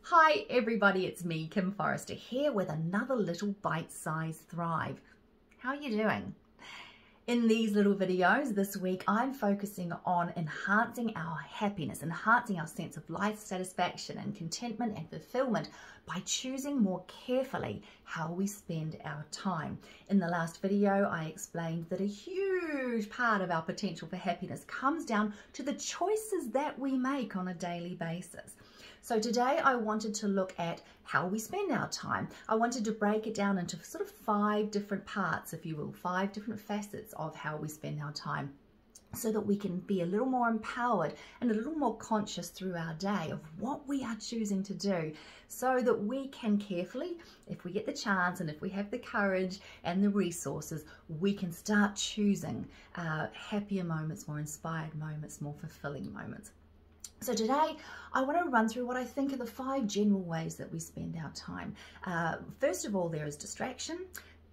Hi everybody, it's me, Kim Forrester, here with another little bite-sized thrive. How are you doing? In these little videos this week, I'm focusing on enhancing our happiness, enhancing our sense of life satisfaction and contentment and fulfillment by choosing more carefully how we spend our time. In the last video, I explained that a huge part of our potential for happiness comes down to the choices that we make on a daily basis. So today I wanted to look at how we spend our time. I wanted to break it down into sort of 5 different parts, if you will, 5 different facets of how we spend our time, so that we can be a little more empowered and a little more conscious through our day of what we are choosing to do, so that we can carefully, if we get the chance and if we have the courage and the resources, we can start choosing happier moments, more inspired moments, more fulfilling moments. So today I want to run through what I think are the 5 general ways that we spend our time. First of all, there is distraction,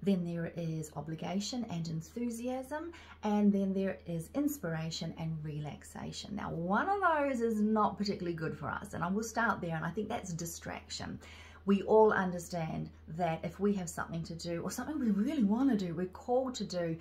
then there is obligation and enthusiasm, and then there is inspiration and relaxation. Now, one of those is not particularly good for us, and I will start there, and I think that's distraction. We all understand that if we have something to do or something we really want to do, we're called to do,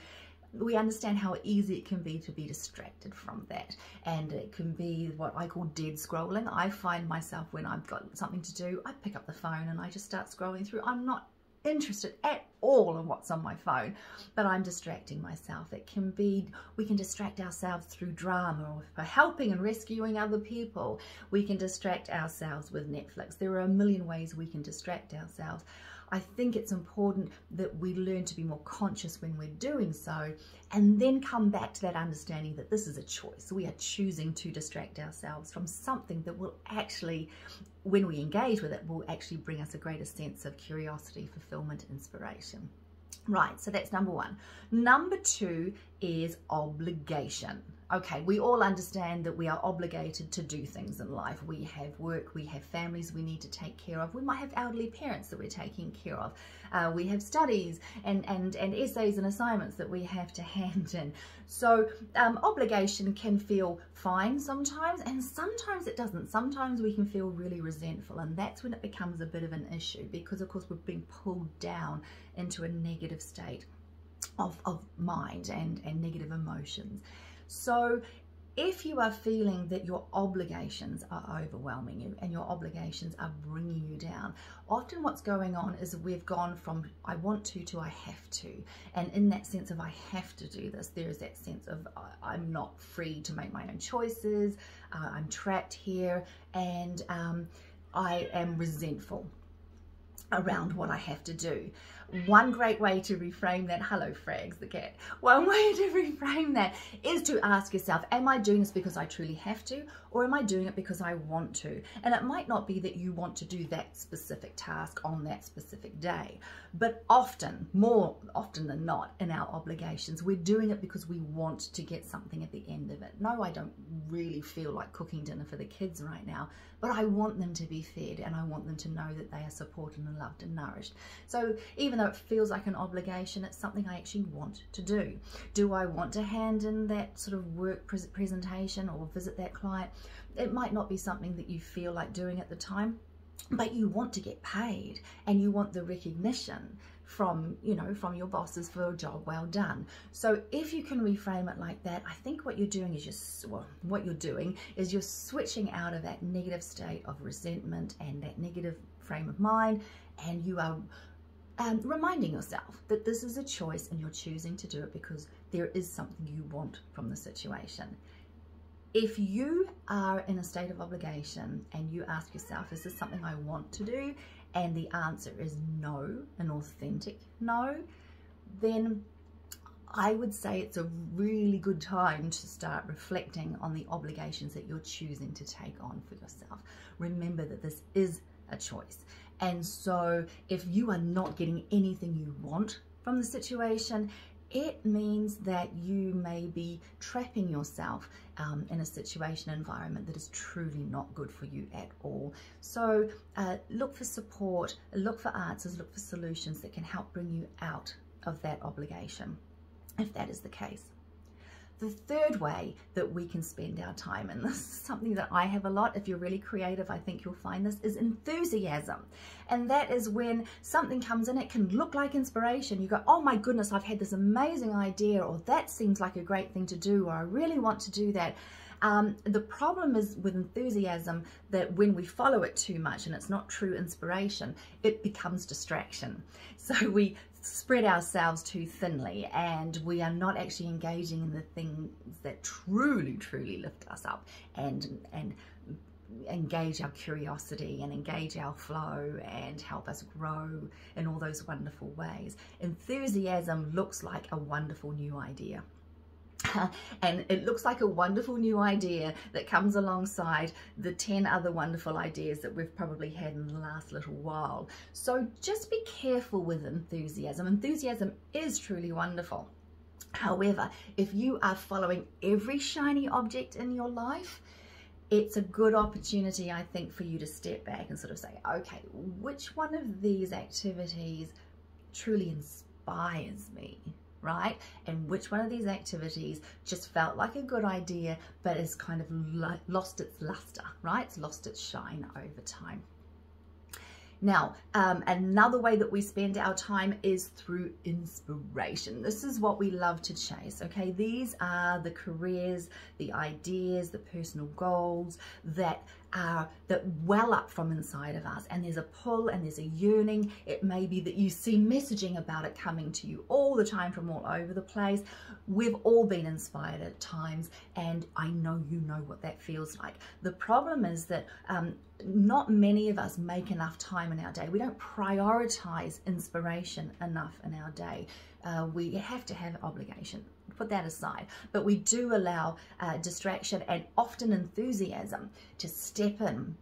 we understand how easy it can be to be distracted from that, and it can be what I call dead scrolling. I find myself, when I've got something to do, I pick up the phone and I just start scrolling through. I'm not interested at all in what's on my phone, but I'm distracting myself. It can be, we can distract ourselves through drama or for helping and rescuing other people. We can distract ourselves with Netflix. There are a million ways we can distract ourselves. I think it's important that we learn to be more conscious when we're doing so, and then come back to that understanding that this is a choice. We are choosing to distract ourselves from something that will actually, when we engage with it, will actually bring us a greater sense of curiosity, fulfillment, inspiration. Right, so that's number 1. Number 2 is obligation. Okay, we all understand that we are obligated to do things in life. We have work, we have families we need to take care of. We might have elderly parents that we're taking care of. We have studies and essays and assignments that we have to hand in. So obligation can feel fine sometimes, and sometimes it doesn't. Sometimes we can feel really resentful, and that's when it becomes a bit of an issue, because of course we're being pulled down into a negative state of mind and negative emotions. So if you are feeling that your obligations are overwhelming you and your obligations are bringing you down, often what's going on is we've gone from I want to I have to. And in that sense of I have to do this, there is that sense of I'm not free to make my own choices, I'm trapped here, and I am resentful around what I have to do. One great way to reframe that, hello Frags the cat, one way to reframe that is to ask yourself, am I doing this because I truly have to, or am I doing it because I want to? And it might not be that you want to do that specific task on that specific day, but often, more often than not, in our obligations, we're doing it because we want to get something at the end of it. No, I don't really feel like cooking dinner for the kids right now, but I want them to be fed, and I want them to know that they are supported and loved and nourished. So even though it feels like an obligation, it's something I actually want to do. Do I want to hand in that sort of work presentation or visit that client? It might not be something that you feel like doing at the time, but you want to get paid, and you want the recognition from, you know, from your bosses for a job well done. So if you can reframe it like that, I think what you're doing is you're switching out of that negative state of resentment and that negative frame of mind, and you are reminding yourself that this is a choice and you're choosing to do it because there is something you want from the situation. If you are in a state of obligation and you ask yourself, is this something I want to do? And the answer is no, an authentic no, then I would say it's a really good time to start reflecting on the obligations that you're choosing to take on for yourself. Remember that this is a choice. And so if you are not getting anything you want from the situation, it means that you may be trapping yourself in a situation, environment that is truly not good for you at all. So look for support, look for answers, look for solutions that can help bring you out of that obligation, if that is the case. The third way that we can spend our time, and this is something that I have a lot, if you're really creative, I think you'll find this, is enthusiasm. And that is when something comes in, it can look like inspiration. You go, oh my goodness, I've had this amazing idea, or that seems like a great thing to do, or I really want to do that. The problem is with enthusiasm that when we follow it too much and it's not true inspiration, it becomes distraction. So we spread ourselves too thinly and we are not actually engaging in the things that truly lift us up and engage our curiosity and engage our flow and help us grow in all those wonderful ways. Enthusiasm looks like a wonderful new idea. And it looks like a wonderful new idea that comes alongside the 10 other wonderful ideas that we've probably had in the last little while. So just be careful with enthusiasm. Enthusiasm is truly wonderful. However, if you are following every shiny object in your life, it's a good opportunity, I think, for you to step back and sort of say, okay, which one of these activities truly inspires me? Right? And which one of these activities just felt like a good idea, but has kind of lost its luster, right? It's lost its shine over time. Now, another way that we spend our time is through inspiration. This is what we love to chase, okay? These are the careers, the ideas, the personal goals that well up from inside of us, and there's a pull and there's a yearning. It may be that you see messaging about it coming to you all the time from all over the place. We've all been inspired at times, and I know you know what that feels like. The problem is that not many of us make enough time in our day. We don't prioritize inspiration enough in our day. We have to have obligation. Put that aside, but we do allow distraction and often enthusiasm to step in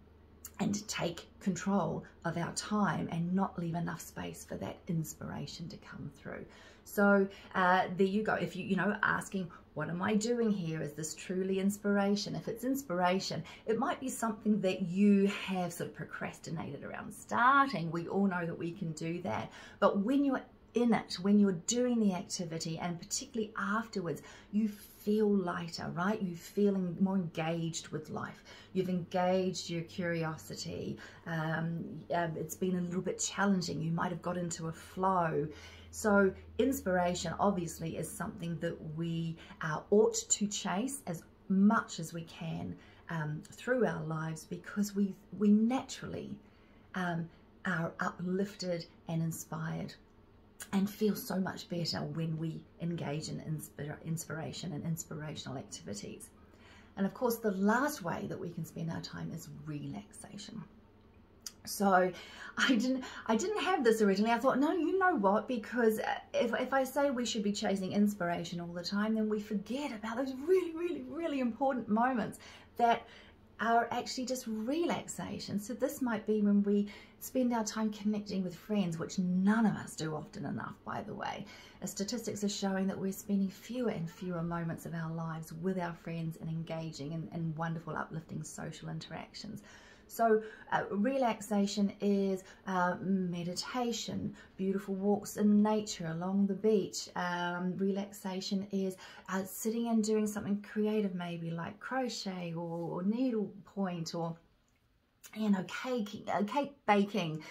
and to take control of our time and not leave enough space for that inspiration to come through. So there you go. If you know, asking, what am I doing here? Is this truly inspiration? If it's inspiration, it might be something that you have sort of procrastinated around starting. We all know that we can do that. But when you're in it, when you're doing the activity, and particularly afterwards, you feel lighter, right? You're feeling more engaged with life. You've engaged your curiosity. It's been a little bit challenging. You might have got into a flow. So inspiration obviously is something that we ought to chase as much as we can through our lives, because we naturally are uplifted and inspired and feel so much better when we engage in inspiration and inspirational activities. And of course, the last way that we can spend our time is relaxation. So I didn't have this originally. I thought, no, you know what, because if I say we should be chasing inspiration all the time, then we forget about those really important moments that are actually just relaxation. So this might be when we spend our time connecting with friends, which none of us do often enough, by the way. Statistics are showing that we're spending fewer and fewer moments of our lives with our friends and engaging in wonderful, uplifting social interactions. So relaxation is meditation, beautiful walks in nature along the beach. Relaxation is sitting and doing something creative, maybe like crochet or needlepoint, or cake baking.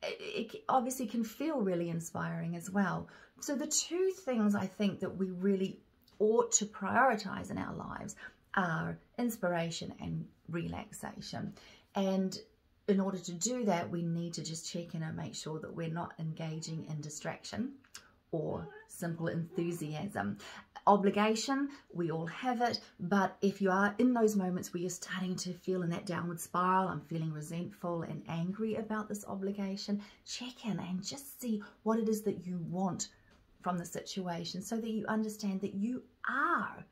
It obviously can feel really inspiring as well. So the two things I think that we really ought to prioritize in our lives are inspiration and relaxation. And in order to do that, we need to just check in and make sure that we're not engaging in distraction or simple enthusiasm. Obligation, we all have it, but if you are in those moments where you're starting to feel in that downward spiral, I'm feeling resentful and angry about this obligation, check in and just see what it is that you want from the situation, so that you understand that you are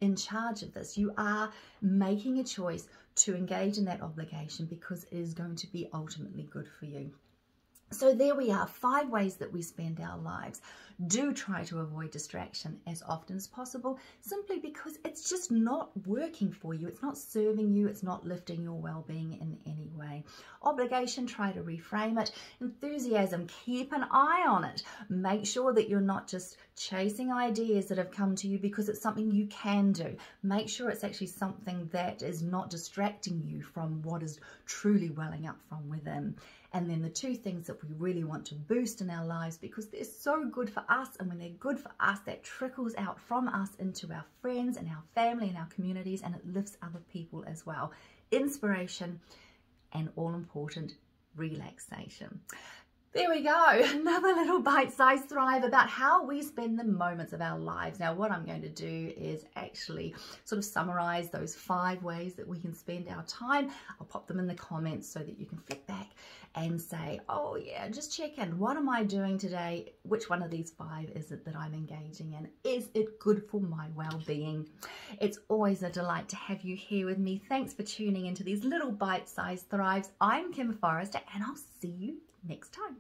in charge of this. You are making a choice to engage in that obligation because it is going to be ultimately good for you. So there we are, 5 ways that we spend our lives. Do try to avoid distraction as often as possible, simply because it's just not working for you. It's not serving you. It's not lifting your well-being in any way. Obligation, try to reframe it. Enthusiasm, keep an eye on it. Make sure that you're not just chasing ideas that have come to you because it's something you can do. Make sure it's actually something that is not distracting you from what is truly welling up from within. And then the two things that we really want to boost in our lives, because they're so good for us, and when they're good for us, that trickles out from us into our friends and our family and our communities, and it lifts other people as well. Inspiration and all important relaxation. There we go, another little bite-sized thrive about how we spend the moments of our lives. Now, what I'm going to do is actually sort of summarize those 5 ways that we can spend our time. I'll pop them in the comments so that you can flick back and say, oh yeah, just check in. What am I doing today? Which one of these 5 is it that I'm engaging in? Is it good for my well-being? It's always a delight to have you here with me. Thanks for tuning into these little bite-sized thrives. I'm Kim Forrester, and I'll see you next time.